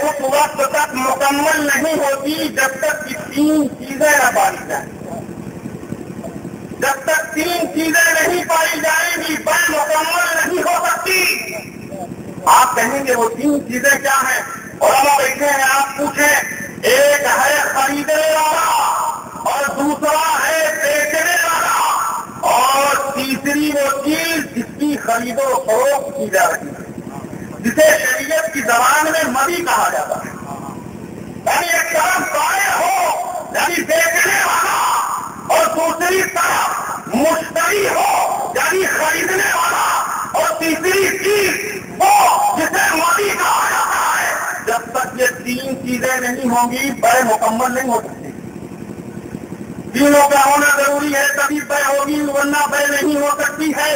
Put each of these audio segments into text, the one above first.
اس وقت تک مکمل نہیں ہوتی جب تک کہ 3 چیزیں نہ پائی جائیں. جب تک 3 چیزیں نہیں پائی جائیں گی بے مکمل نہیں ہو سکتی. آپ کہیں گے وہ 3 چیزیں کیا ہیں؟ علماء بیٹھے ہیں، آپ پوچھیں. ایک ہے خریدنے والا اور دوسرا ہے بیچنے والا اور تیسری وہ چیز جس کی خرید و فروخت کی جا رہی ہے، جسے شریعت کی زبان میں مبی کہا جاتا ہے. یعنی ایک طرف بائع ہو یعنی بیچنے والا اور دوسری طرف مشتری ہو یعنی خریدنے والا اور تیسری چیز وہ جسے مبی کہا جاتا ہے. جب تک یہ 3 چیزیں نہیں ہوں گی بے مکمل نہیں ہو سکتی. تینوں کا ہونا ضروری ہے تبھی بے ہوگی، ورنہ بے نہیں ہو سکتی ہے.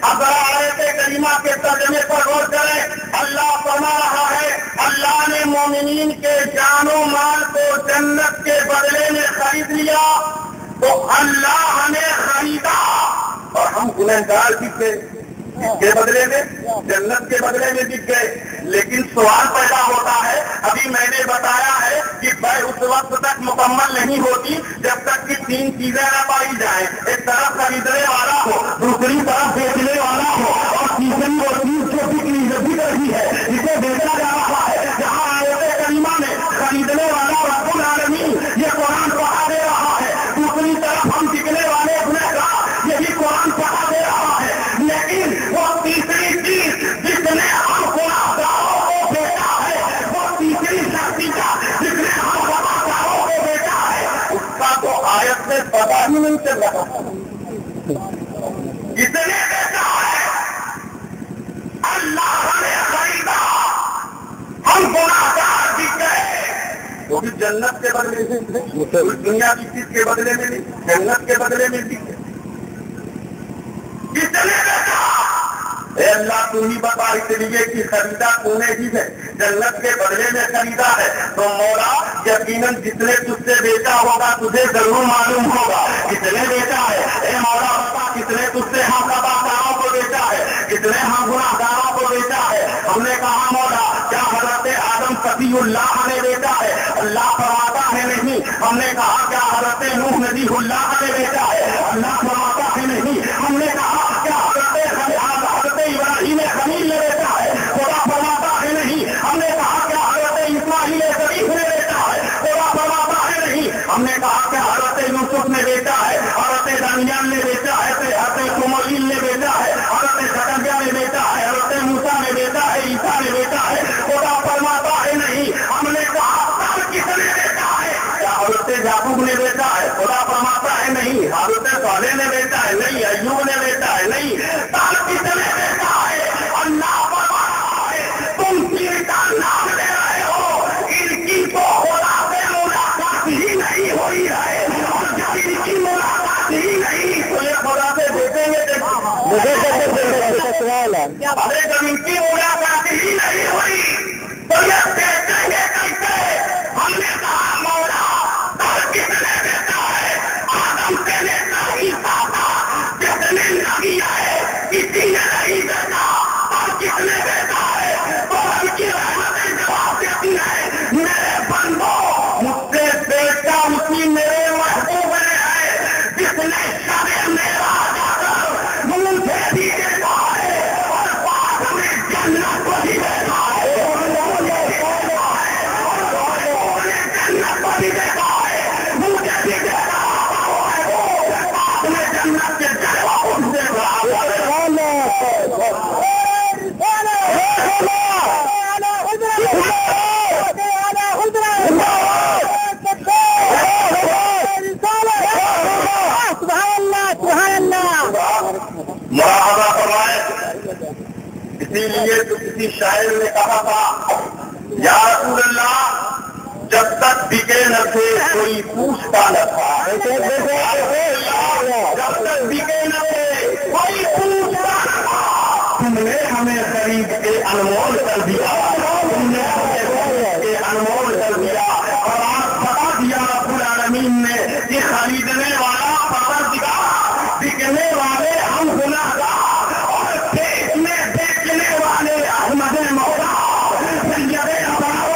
اب آیت کریمہ کے ترجمے پر غور کریں. اللہ فرما رہا ہے اللہ نے مومنین کے جان و مال کو جنت کے بدلے میں خرید لیا. تو اللہ نے خریدا اور ہم گنہگار بک گئے. اس کے بدلے میں جنت کے بدلے میں بک گئے. لیکن سوال پیدا ہوتا ہے، ابھی میں نے بتایا ہے کہ بے اس وقت تک مکمل نہیں ہوتی جب تک کہ 3 چیزیں نہ پائی جائیں. ایک طرف خریدنے والا ہو، دوسری طرف بیچنے والا ہو اور تیسری وہ چیز جو بک رہی ہے جسے بیچا جا رہا ہے. جہاں آیت کریمہ میں خریدنے والا رب العالمین یہ قرآن پڑھا دے رہا ہے، دوسری طرف ہم بکنے والے گنہگار یہی قرآن پڑھا دے رہا ہے. لیکن وہ تیسری چیز جس نے ہم گنہگاروں کو بیچا ہے، وہ تیسری شخصی کا جس نے ہم گنہگاروں کو بیچا ہے، اس کا تو آیت میں پتا ہی نہیں چل رہا. جس نے بیچا ہے اللہ ہمیں خریدا، ہم گنہگار بک گئے. وہ بھی جنت کے بدلے میں، دنیا کی چیز کے بدلے میں نہیں، جنت کے بدلے میں بک گئے. کس نے بیچا؟ اے اللہ تو ہی بتا، اس لیے کہ خریدا تو نے ہی ہے، جنت کے بدلے میں خریدا ہے. تو مولا یقیناً جس نے تجھ سے بیچا ہوگا تجھے ضرور معلوم ہوگا کس نے بیچا ہے. اے مولا بتا کس نے تجھ سے ہم تباہکاروں کو بیچا ہے، کس نے ہم گنہگاروں کو بیچا ہے. ہم نے کہا مولا کیا حضرت آدم صفی اللہ نے بیچا ہے؟ اللہ فرماتا ہے نہیں. ہم نے کہا کیا حضرت نوح نبی اللہ نے بیچا ہے؟ اللہ فرماتا ہے نہیں. ہم نے کہا کیا حضرت ابراہیم خلیل نے بیچا ہے؟ خدا فرماتا ہے نہیں. ہم نے کہا کیا حضرت اسماعیل شریف نے بیچا ہے؟ خدا فرماتا ہے نہیں. ہم نے کہا کیا حضرت یوسف نے بیچا ہے، حضرت دانیال نے بیچا ہے، حضرت کمویل نے بیچا ہے، حضرت زکریا نے بیچا ہے، حضرت موسیٰ نے بیچا ہے، عیسیٰ نے بیچا ہے؟ خدا فرماتا ہے نہیں. ہم نے کہا کس نے بیچا ہے؟ کیا حضرت یعقوب نے بیچا ہے؟ خدا فرماتا ہے نہیں. حضرت صالح نے بیچا ہے؟ نہیں. ایوب نے بیچا ہے؟ نہیں. کس نے بیچا ہے؟ اللہ فرما رہا ہے تم ان کا نام لے رہے ہو، ان کی تو خدا سے ملاقات ہی نہیں ہوئی ہے. اور جب ان کی ملاقات ہی نہیں تو یہ خدا سے بیچیں گے. ارے جب ان کی ملاقات ہی نہیں ہوئی تو یہ بیچیں گے کیسے؟ ہم نے کہا مولا کس نے بیچا ہے؟ آدم سے لیتا عیسیٰ تھا، جس نے نبی ہے کسی نے نہیں بیچا. اور کس نے بیچا ہے؟ تو ان کی رحمتیں جواب دیتی ہے میرے بندو مجھ سے بیچا اسی میرے محبوب نے ہے جس نے شب میرا جا کر مجھے بھی دیکھا ہے اور بعد میں جنت کو بھی دیکھا ہے. جنت کو بھی دیکھا ہے، مجھے بھی دیکھا بعد میں جنت کے جلوہ سے مراقبہ فرمائے. اسی لیے تو کسی شاعر نے کہا تھا یا رسول اللہ جب تک بکے نہ تھے کوئی پوچھتا نہ تھا. جب تک بکے نہ تھے کوئی پوچھتا نہ تھا. تم نے ہمیں خرید کے انمول کر دیا، تم نے ہمیں خرید کے انمول کر دیا. اور آج بتا دیا رب العالمین نے کہ خریدنے والا پروردگار، بکنے والے ہم گنہگار اور بیچنے والے احمد مولا سید ابرار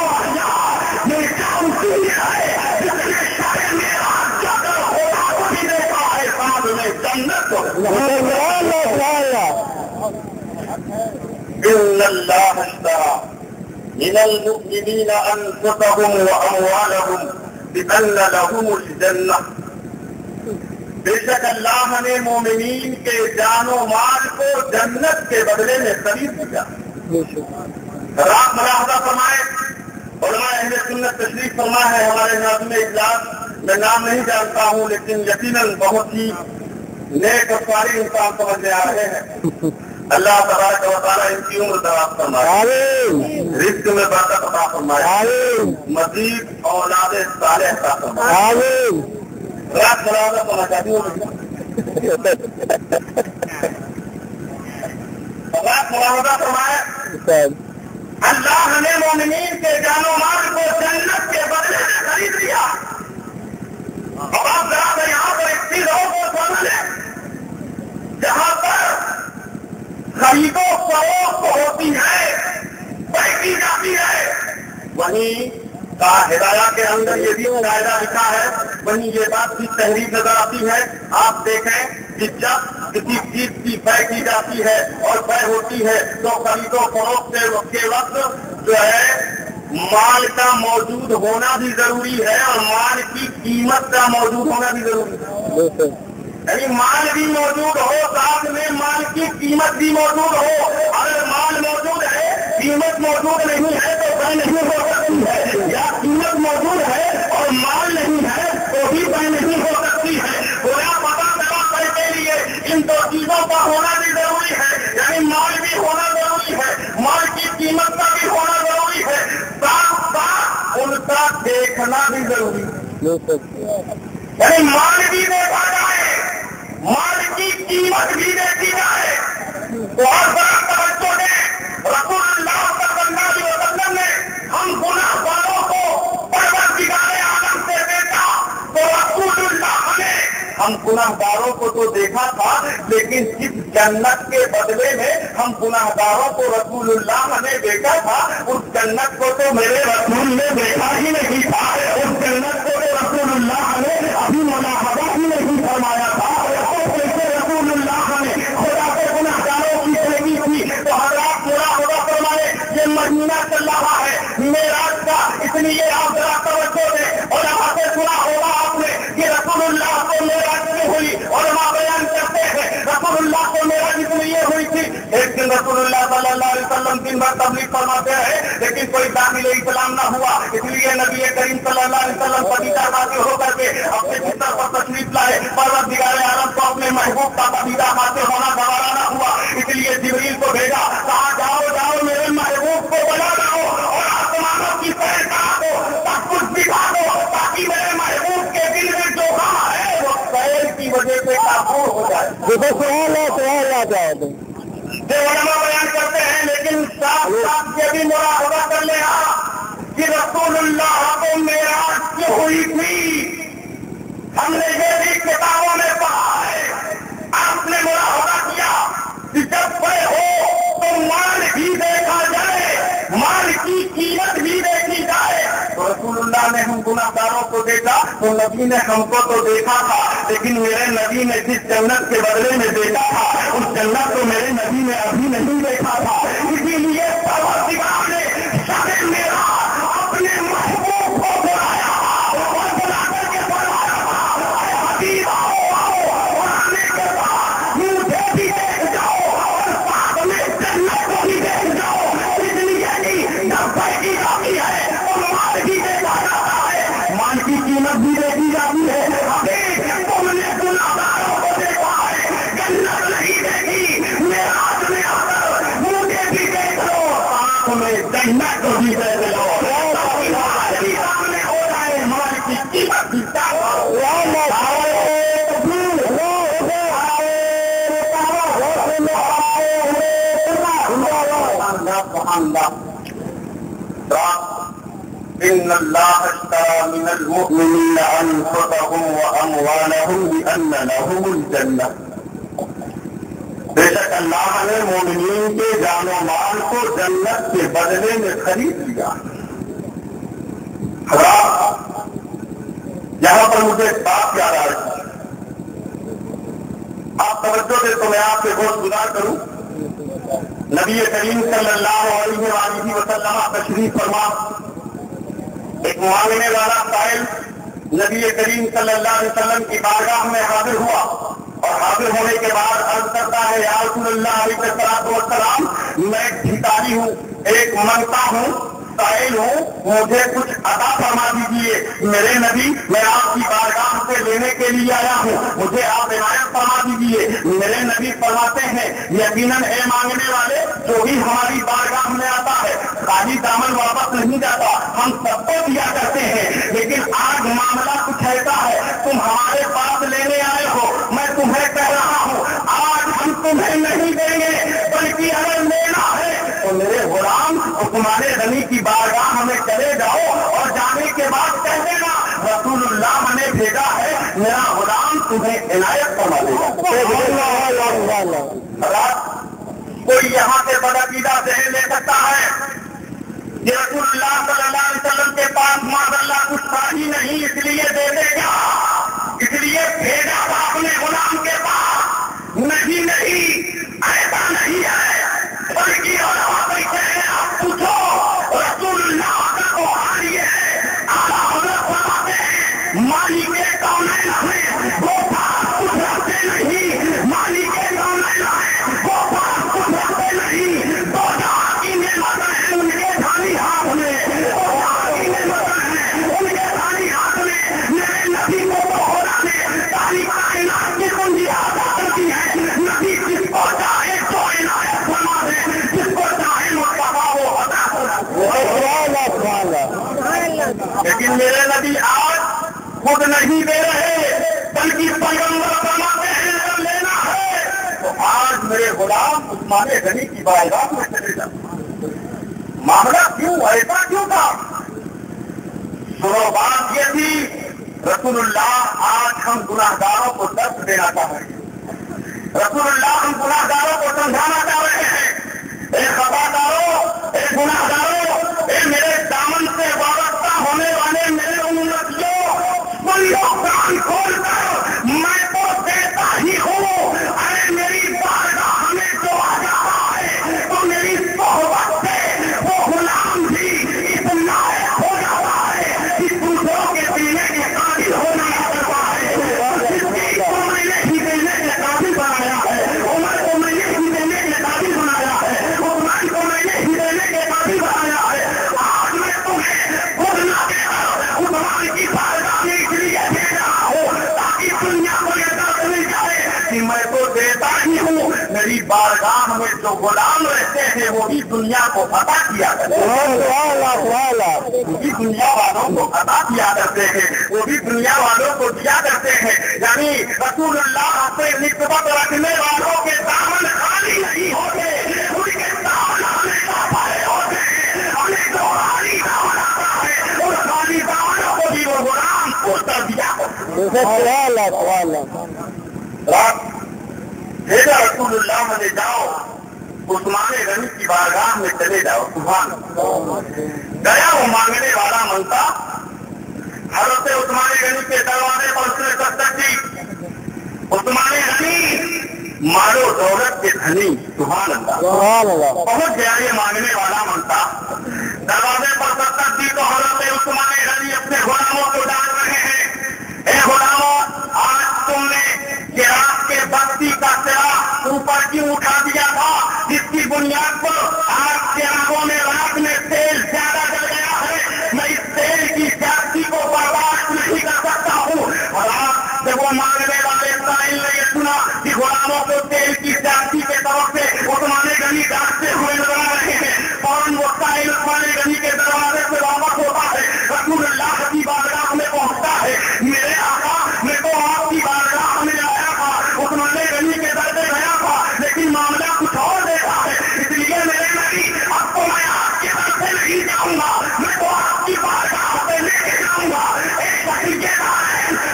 اللہ اشترى من المؤمنین انفسهم واموالهم بأن لهم الجنہ، بے شک اللہ نے مومنین کے جان و مال کو جنت کے بدلے میں خرید دیا۔ رات ملاحظہ فرمائے، علماء اہل سنت تشریف فرما ہے ہمارے ناظم اجلاس، میں نام نہیں جانتا ہوں لیکن یقیناً بہت ہی نیک اور صالح انسان سمجھنے آ رہے ہیں۔ اللہ تبارک و تعالیٰ ان کی عمر دراز فرمائے، رزق میں برکت عطا فرمائے، مزید اولاد صالح عطا فرمائے۔ رات ملاحظہ کرنا چاہتی ہوں، رات ملاحظہ فرمائے، اللہ نے مومنین کے جان و مال کو جنت کے بدلے میں خرید لیا۔ اب آپ ذرا یہاں پر ایک چیز اور کو سمجھ لیں، جہاں پر خرید و فروخت ہوتی ہے، بیچی جاتی ہے، وہیں ہدایہ کے اندر یہ بھی قاعدہ لکھا ہے، وہیں یہ بات بھی تحریر نظر آتی ہے۔ آپ دیکھیں کہ جب کسی چیز کی بے کی جاتی ہے اور بے ہوتی ہے تو خرید و فروخت کے وقت جو ہے مال کا موجود ہونا بھی ضروری ہے اور مال کی قیمت کا موجود ہونا بھی ضروری ہے، یعنی مال بھی موجود ہو، ساتھ میں مال کی قیمت بھی موجود ہو۔ اگر مال موجود ہے قیمت موجود نہیں ہے تو بے نہیں ہو سکتی ہے، یا قیمت موجود ہے اور مال نہیں ہے تو بھی بے نہیں ہو سکتی ہے۔ گویا پتا چلا بے کے لیے ان دو چیزوں کا ہونا بھی ضروری ہے، یعنی مال بھی ہونا ضروری ہے، مال کی قیمت کا بھی ہونا ضروری ہے، ساتھ ساتھ ان کا دیکھنا بھی ضروری ہے، یعنی مال بھی دیکھا جائے، مال کی قیمت بھی دیکھی جائے۔ بہت بڑا توجہ دیں، رسول اللہ صلی اللہ علیہ وسلم نے ہم گناہ گاروں کو پروردگار عالم سے دیکھا تو رسول اللہ نے ہم گناہ گاروں کو تو دیکھا تھا، لیکن جس جنت کے بدلے میں ہم گناہ گاروں کو رسول اللہ نے دیکھا تھا، اس جنت کو تو میرے رسول نے دیکھا ہی نہیں تھا، اس جنت کو تو رسول اللہ نے ابھی ملاحظہ ہی نہیں فرمایا تھا۔ رسول اللہ نے خدا کے گناہ گاروں کی تحقیق کی تو حضرات ملاحظہ فرمائے، یہ مہینہ چل رہا ہے معراج کا، اس لیے آپ ذرا توجہ دیں۔ اور یہاں سے سنا ہوگا آپ نے کہ رسول اللہ کو معراج کیوں ہوئی، علماء بیان کرتے ہیں رسول اللہ کو معراج اس لیے ہوئی تھی۔ ایک دن رسول اللہ صلی اللہ علیہ وسلم دن بھر تبلیغ فرماتے رہے لیکن کوئی داخل اسلام نہ ہوا، اس لیے نبی کریم صلی اللہ علیہ وسلم پتیجہ خاتے ہو کر کے اپنے بستر پر تشریف لائے۔ پروردگار عالم کو اپنے محبوب کا پتیجہ خاتے ہونا گوارا نہ ہوا، اس لیے جبریل کو بھیجا، کہا جاؤ جاؤ میرے محبوب کو بلا لاؤ اور آسمانوں کی سیر کرا دو، سب کچھ دکھا دو تاکہ میرے محبوب کے دل میں جو غم ہے وہ سیر کی وجہ سے کافور ہو جائے۔ جو علماء بیان کرتے ہیں، لیکن ساتھ ساتھ یہ بھی ملاحظہ کر لیا کہ رسول اللہ کو معراج کیوں ہوئی تھی۔ ہم نے یہ بھی کتابوں میں پڑھا ہے، آپ نے ملاحظہ کیا کہ جب بڑے ہو تو مال بھی دیکھا جائے، مال کی قیمت بھی دیکھی جائے۔ تو رسول اللہ نے ہم گناہ گاروں کو دیکھا تو نبی نے ہم کو تو دیکھا تھا، لیکن میرے نبی نے جس جنت کے بدلے میں دیکھا تھا اس جنت کو میرے نبی نے ابھی نہیں دیکھا تھا، اسی لیے پروردگار نے شب معراج اپنے محبوب کو بلایا اور بلا کر کے فرمایا حبیب آؤ اور آنے کے بعد مجھے بھی دیکھ جاؤ اور ساتھ میں جنت کو بھی دیکھ جاؤ، اس لیے نہیں جب بیٹھی جاتی ہے تو مال بھی دیکھا جاتا ہے، مال کی قیمت بھی دیکھی جاتی ہے۔ حبیب تم نے گناہگاروں کو دیکھا ہے، جنت نہیں دیکھی، معراج میں آ کر مجھے بھی دیکھ لو، ساتھ میں جنت کو بھی دیکھ لو، سامنے ہو جائے مال کی قیمت بھی ان اللہ اشترى من المؤمنین انفسهم واموالهم بان لهم الجنہ، بے شک اللہ نے مومنین کے جان و مال کو جنت کے بدلے میں خرید لیا۔ حضرات یہاں پر مجھے ایک بات یاد آ رہی ہے، آپ توجہ دے تو میں آپ سے بہت گزار کروں نبی کریم صلی اللہ علیہ وسلم تشریف فرما، ایک مانگنے والا سائل نبی کریم صلی اللہ علیہ وسلم کی بارگاہ میں حاضر ہوا، اور حاضر ہونے کے بعد عرض کرتا ہے یا رسول اللہ علیہ السلام، میں ایک بھکاری ہوں، ایک منگتا ہوں، سائل ہوں، مجھے کچھ عطا فرما دیجیے میرے نبی، میں آپ کی بارگاہ سے لینے کے لیے آیا ہوں، مجھے آپ عنایت فرما دیجیے۔ میرے نبی فرماتے ہیں یقیناً اے مانگنے والے، جو بھی ہماری بارگاہ میں آتا ہے خالی دامن واپس نہیں جاتا، ہم سب کو دیا کرتے ہیں، لیکن آج معاملہ کچھ ایسا ہے، تم ہمارے پاس لینے آئے ہو، میں تمہیں کہہ رہا ہوں آج ہم تمہیں نہیں دیں گے، بلکہ اگر لینا ہے تو میرے غلام عثمان غنی کی بارگاہ میں چلے جاؤ، اور جانے کے بعد کہہ دینا رسول اللہ نے بھیجا ہے، میرا غلام تمہیں عنایت فرما دے گا۔ کوئی یہاں سے بدعقیدہ ذہن لے سکتا ہے کہ رسول اللہ صلی اللہ علیہ وسلم کے پاس معاذ اللہ کچھ تھا ہی نہیں، اس لیے دے دے گا، اس لیے بھیجا تھا اپنے غلام کے پاس؟ نہیں، ایسا نہیں ہے، بلکہ آپ پوچھو رسول اللہ کا تو حال یہ ہے، اعلیٰ حضرت فرماتے ہیں مالک کونین ہے وہ پاس کچھ رکھتے نہیں، مالک کونین ہے وہ پاس کچھ رکھتے نہیں، دو جہاں کی نعمت ہے ان کے خالی ہاتھ میں، دو جہاں کی نعمت ہے ان کے خالی ہاتھ میں، میرے نبی کو تو خدا نے ساری کائنات کی کنجی عطا کر دی ہے، نبی جس کو چاہے تو عنایت فرما دے، جس کو چاہے مصطفیٰ وہ عطا فرما۔ لیکن میرے نبی آج خود نہیں دے رہے، بلکہ پیغمبر فرماتے ہیں اگر لینا ہے تو آج میرے غلام عثمان غنی کی بارگاہ میں چلے جاؤ۔ معاملہ کیوں ایسا کیوں تھا؟ سنو، بات یہ تھی رسول اللہ آج ہم گناہگاروں کو درس دینا چاہ رہے ہیں، رسول اللہ ہم گناہگاروں کو سمجھانا چاہ رہے ہیں، اے خطاکاروں، اے گناہگاروں، اے میرے دامن سے وابستہ ہونے والے میرے امتیوں، سن لو کان کھول کر، میں تو دیتا ہی ہوں، ارے میری بارگاہ میں جو آ جاتا ہے تو میری صحبت سے وہ غلام بھی اتنا ہو جاتا ہے کہ دوسروں کے پینے کے قابل ہونا کرتا ہے، کو میں نے ہی دینے کے قابل بنایا ہے، عمر کو میں نے ہی دینے کے قابل بنایا ہے، عثمان کو میں نے ہی دینے کے قابل بنایا ہے۔ آج میں تمہیں خود نہ دے کر عثمان کی بارگاہ میں اس لیے دے رہا ہوں تاکہ دنیا کو یہ درد مل جائے کہ میں تو دیتا ہی ہوں، میری بارگاہ میں جو غلام رہتے ہیں وہ بھی دنیا کو عطا کیا کرتے ہیں، وہ بھی دنیا والوں کو عطا کیا کرتے ہیں، وہ بھی دنیا والوں کو دیا کرتے ہیں، یعنی رسول اللہ سے نسبت رکھنے والوں کے دامن خالی نہیں ہوتے، ان کے دامن ہمیشہ بھرے ہوتے ہیں، انہیں جو خالی دامن آتا ہے ان خالی دامنوں کو بھی وہ غلام کو کر دیا بھیجا رسول اللہ میں جاؤ، عثمان غنی کی بارگاہ میں چلے جاؤ، سبحان گیا وہ مانگنے والا منگتا، حضرت عثمان غنی کے دروازے پر اس نے دستک دی، عثمان غنی مالو دولت کے دھنی، سبحان اللہ، پہنچ گیا یہ مانگنے والا منگتا، دروازے پر دستک دی تو حضرت عثمان غنی اپنے غلاموں کو ڈال رہے ہیں، اے غلاموں، آج تم نے چراغ کے بستی کا چراغ اوپر کیوں اٹھا دیا تھا جس کی بنیاد پر آج چراغوں میں رات میں تیل زیادہ جل گیا ہے، میں اس تیل کی زیادتی کو برداشت نہیں کر سکتا ہوں۔ اور آج جب وہ مانگنے والے سائل نے یہ سنا کہ غلاموں کو تیل کی زیادتی کے طرف سے عثمان غنی ڈانٹتے ہوئے نظر آ رہے ہیں، فوراً وہ سائل عثمان غنی کے دروازے سے واپس ہوتا ہے، رسول اللہ کی بارگاہ میں پہنچتا ہے، میرے آقا میں تو آپ کی بارگاہ میں آیا تھا، عثمان غنی کے در پہ گیا تھا، لیکن معاملہ کچھ اور دیکھا ہے، اس لیے میرے نبی اب تو میں آپ کے در سے نہیں جاؤں گا، میں تو آپ کی بارگاہ سے لے کے جاؤں گا۔ ایک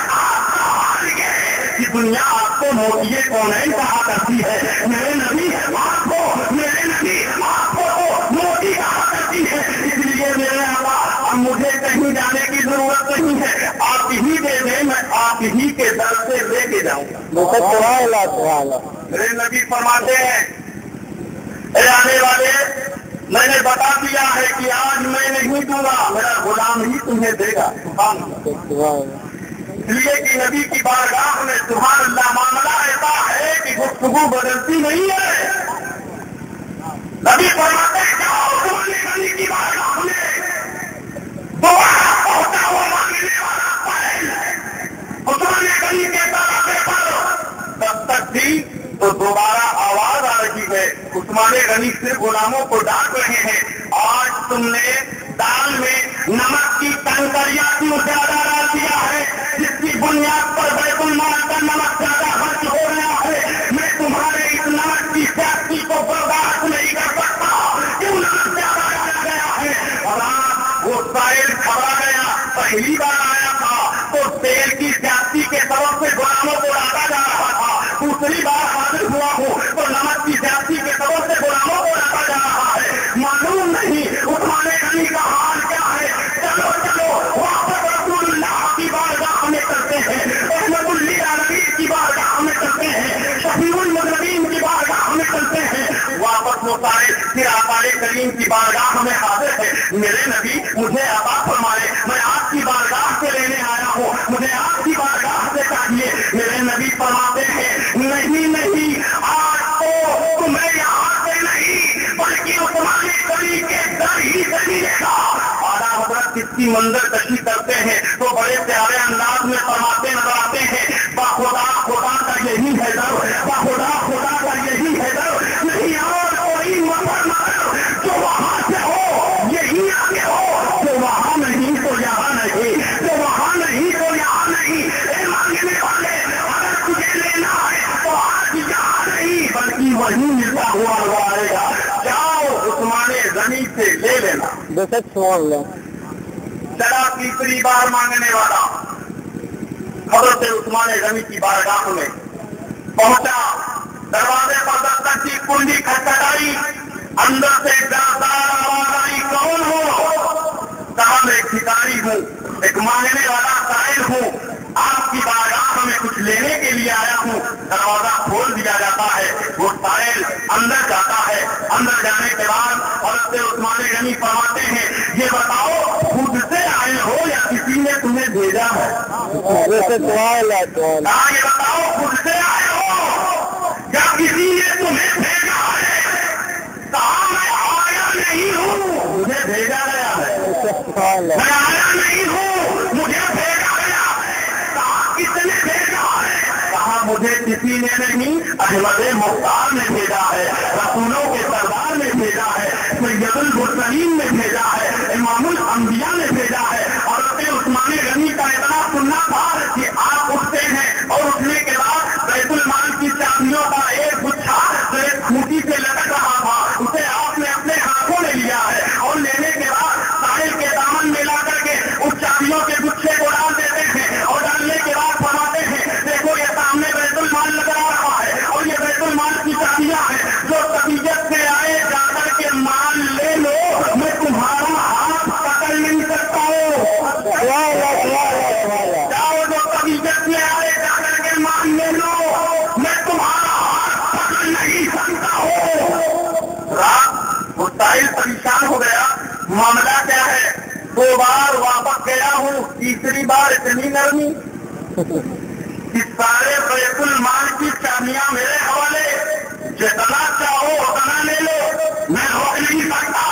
آپ کا حال یہ ہے کہ دنیا آپ کو موتیے کونین کہا کرتی ہے، میرے نبی آپ کو، میرے نبی آپ کو تو موتی کہا کرتی ہے، اس لیے میرے آقا اب مجھے کہیں جانے کی ضرورت نہیں ہے، آپ ہی دے دیں، میں آپ ہی کے در سے لے کے جاؤں گا۔ میرے نبی فرماتے ہیں آنے والے میں نے بتا دیا ہے کہ آج میں نہیں دوں گا، میرا غلام ہی تمہیں دے گا. سبحان اللہ. اس لیے کہ نبی کی بارگاہ میں سبحان اللہ معاملہ ایسا ہے کہ گفتگو بدلتی نہیں ہے. نبی فرماتے ہیں جاؤ نبی کی بارگاہ میں دوبارہ پہنچا ہوا مانگنے والا پائل حضور نبی کے دروازے پر دستک دی تو دوبارہ آواز آ رہی ہے. عثمان غنی سے غلاموں کو ڈانٹ رہے ہیں، آج تم نے دال میں نمک کی کنکریاں کیوں زیادہ ڈال دیا ہے جس کی بنیاد پر بیت المال کا نمک زیادہ خرچ ہو رہا ہے. میں تمہارے اس نمک کی زیادتی کو برداشت نہیں کر سکتا. کیوں نمک زیادہ ڈالا گیا ہے؟ اور وہ سائل کھڑا گیا، پہلی بار آیا تھا تو تیل کی زیادتی کے سبب سے غلاموں کو ڈانٹا جا رہا تھا. دوسری بار حاضر ہوا ہوں تو نمک کی زیادتی کے سبب سے غلاموں کو ڈانٹا جا رہا ہے. معلوم نہیں عثمان غنی کا حال کیا ہے. چلو چلو واپس رسول اللہ کی بارگاہ میں چلتے ہیں، رحمت للعالمین کی بارگاہ میں چلتے ہیں، شفیع المذنبین کی بارگاہ میں چلتے ہیں. واپس وہ سارے پھر آقا کریم کی بارگاہ میں حاضر ہے. میرے نبی مجھے عطا فرمائے، میں آپ کی بارگاہ سے لینے آیا ہوں، مجھے آپ کی بارگاہ سے چاہیے. میرے نبی فرماتے ہیں نہیں نہیں، آج تو تمہیں یہاں سے نہیں بلکہ عثمان غنی کے در ہی سے ملے گا. اعلیٰ حضرت کس کی منظر کشی کرتے ہیں تو بڑے پیارے انداز میں فرماتے نظر آتے ہیں، باخدا خدا کا یہی ہے در، باخدا خدا کا یہی ہے در، نہیں اور کوئی مطلب جو وہاں سے ہو یہی آگے ہو، جو وہاں نہیں تو یہاں نہیں، جو وہاں نہیں تو یہاں نہیں. اے مانگنے والے اگر تجھے لینا ہے تو آج یہاں نہیں بلکہ وہیں ملتا ہوا آئے گا. جاؤ عثمان غنی سے لے لینا. بس سوال ہے. چلا تیسری بار مانگنے والا حضرت عثمان غنی کی بارگاہ میں پہنچا، دروازے پر دستک کی کنڈی کھٹکھٹائی، اندر سے دردار آواز آئی کون ہو؟ کہا میں ایک بھکاری ہوں، ایک مانگنے والا سائل ہوں، آپ کی بارگاہ میں کچھ لینے کے لیے آیا ہوں. دروازہ کھول دیا جاتا ہے، وہ سائل اندر جاتا ہے. اندر جانے کے بعد حضرت عثمان غنی فرماتے ہیں یہ بتاؤ خود سے آئے ہو یا کسی نے تمہیں بھیجا ہے؟ کہا یہ بتاؤ خود سے آئے ہو یا کسی نے تمہیں بھیجا ہے؟ کہا میں آیا نہیں ہوں، مجھے بھیجا گیا ہے. میں آیا نہیں ہوں، مجھے بھیجا گیا ہے. کہا کس نے بھیجا ہے؟ کہا مجھے کسی نے نہیں، احمد مختار نے بھیجا ہے، رسولوں کے سردار نے بھیجا ہے، سید المرسلین نے بھیجا ہے، امام الانبیاء نے بھیجا ہے. اور عثمان غنی کا اتنا سننا تھا کہ آپ اٹھتے ہیں اور اٹھنے کے بعد بیت المال کی چابیوں کا ایک گچھا جو ایک کھوٹی سے لٹک رہا تھا اسے آپ نے اپنے ہاتھوں میں لیا ہے اور لینے کے بعد ساحل کے دامن میں لا کر کے اس چابیوں کے گچھے کو ڈال دیتے ہیں اور ڈالنے کے بعد فرماتے ہیں دیکھو یہ سامنے بیت المال نظر آ رہا ہے اور یہ بیت المال کی چابیاں ہیں، جو طبیعت سے آئے جا کر کے مال لے لو، میں تمہارا ہاتھ پکڑ نہیں سکتا ہوں. جاؤ جو طبیعت سے آئے جا کر کے مال لے لو، میں تمہارا ہاتھ پکڑ نہیں سکتا ہوں. رات مستعل پریشان ہو گیا، معاملہ کیا ہے؟ 2 بار واپس گیا ہوں، تیسری بار اتنی نرمی کہ سارے بیت المال کی چابیاں میرے حوالے، جتنا چاہو اتنا لے لو، میں روک نہیں سکتا،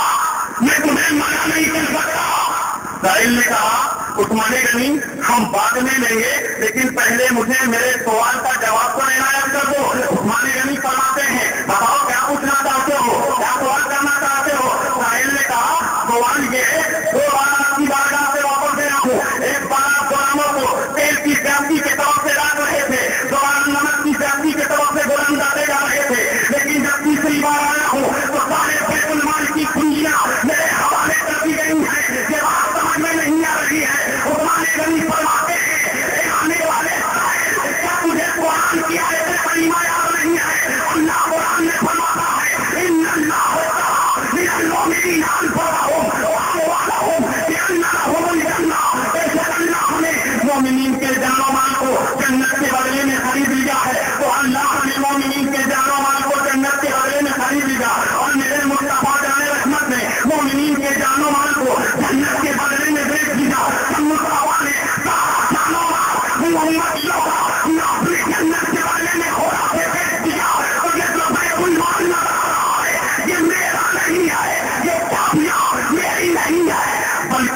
میں تمہیں منع نہیں کر سکتا. سائل نے کہا عثمان غنی ہم بعد میں لیں گے لیکن پہلے مجھے میرے سوال کا جواب تو عنایت کر دو. عثمان غنی فرماتے ہیں بتاؤ کیا پوچھنا چاہتے ہو، کیا سوال کرنا چاہتے ہو؟ سائل نے کہا سوال یہ 2 بار آپ کی بارگاہ سے واپس گیا ہوں، ایک بار آپ غلاموں کو تیل کی زیادتی کے طرف سے ڈال رہے تھے، 2 بار نمک کی زیادتی کے طرف سے غلام ڈالے جا رہے تھے، لیکن جب تیسری بار آیا ہوں تو سارے بیت المال کی کنجیاں میرے حوالے کر دی گئی ہیں. یہ بات سمجھ میں نہیں آ رہی ہے. عثمان غنی فرماتے ہیں آنے والے کیا تجھے قرآن کی آیت کریمہ یاد نہیں ہے؟ اللہ قرآن میں فرماتا ہے ان اللہ من المؤمنین انفسهم واموالهم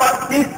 25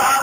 7